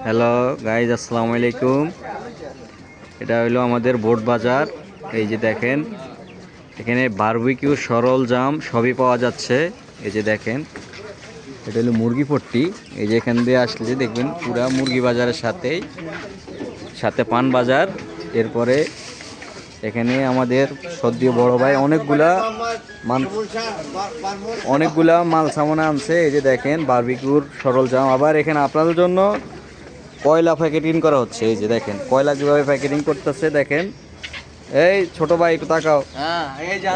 Hello guys, আসসালামু আলাইকুম। এটা হলো আমাদের বোট বাজার। এই যে দেখেন, এখানে বারবিকিউ সরঞ্জাম সবই পাওয়া যাচ্ছে। এই যে দেখেন, এটা হলো মুরগি পট্টি। এই যে এখান দিয়ে আসলে যে দেখবেন পুরা মুরগি বাজারের সাথেই সাথে পান বাজার। এরপরে এখানে আমাদের সদ্য বড় ভাই অনেকগুলা মাল সামানা আনছে। এই যে দেখেন বারবিকিউর সরঞ্জাম। আবার এখানে আপনাদের জন্য কয়লা প্যাকেটিং করা হচ্ছে। এই যে দেখেন কয়লা যেভাবে প্যাকেটিং করতেছে দেখেন। এই ছোট ভাই একটু তাকাও,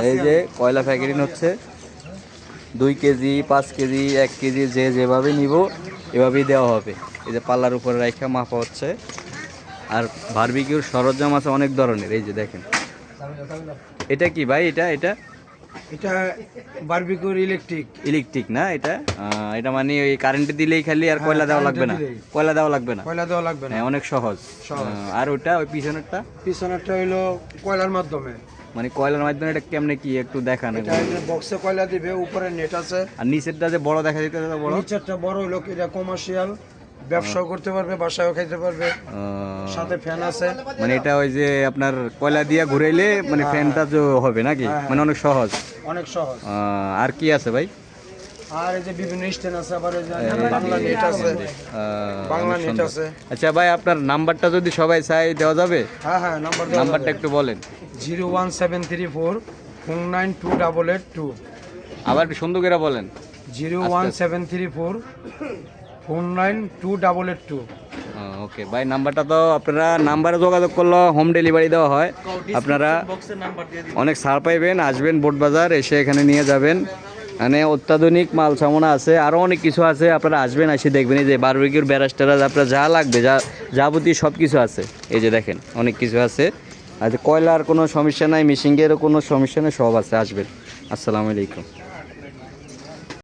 এই যে কয়লা প্যাকেটিং হচ্ছে। 2 কেজি 5 কেজি 1 কেজি যে যেভাবে নিব এভাবেই দেওয়া হবে। এই যে পাল্লার উপরে রাখা মাপা হচ্ছে। আর বারবিকিউর সরঞ্জাম আছে অনেক ধরনের। এই যে দেখেন, এটা কি ভাই? এটা এটা এটা বারবিকিউর ইলেকট্রিক না? এটা এটা মানে ওই কারেন্টে দিলেই খালি, আর কয়লা দেওয়া লাগবে না? কয়লা দেওয়া লাগবে না, হ্যাঁ, অনেক সহজ। আর ওটা ওই পিছনেরটা হইলো কয়লার মাধ্যমে। মানে কয়লার মাধ্যমে এটা কেমনে কি একটু দেখান। এটা বক্সে কয়লা দিবে, উপরে নেট আছে। আর নিচেরটা যে বড় দেখা যেতে বড়, নিচেরটা বড় হইলো এটা কমার্শিয়াল, ব্যবসাও করতে পারবে, বাসায়ও খাইতে পারবে, সাথে ফ্যান আছে। মানে এটা ওই যে আপনার কয়লা দিয়া ঘুরাইলে মানে ফ্যানটা যে হবে নাকি? মানে অনেক সহজ। আর কি আছে ভাই? আর এই যে বিভিন্ন স্ট্যান্ড আছে, আবার এই যে বাংলা নেট আছে, বাংলা নেট আছে। আচ্ছা ভাই, আপনার নাম্বারটা যদি সবাই চাই দেওয়া যাবে? হ্যাঁ, নাম্বারটা একটু বলেন। 01734 4928882। আবার একটু সুন্দর করে বলেন। 01734 4928882। ওকে ভাই, নাম্বারটা তো আপনারা নাম্বারে যোগাযোগ করলে হোম ডেলিভারি দেওয়া হয়। আপনারা অনেক ছাড় পাইবেন। আসবেন বোট বাজার, এসে এখানে নিয়ে যাবেন। মানে অত্যাধুনিক মাল সামনা আছে, আরও অনেক কিছু আছে। আপনারা আসবেন, এসে দেখবেন এই যে বারবিকিউর ব্যারাস ট্যারাস আপনার যা লাগবে, যাবতীয় সব কিছু আছে। এই যে দেখেন অনেক কিছু আছে। আর কয়লার কোনো সমস্যা নাই, মিশিংয়েরও কোনো সমস্যা নেই, সব আছে। আসবেন। আসসালামু আলাইকুম।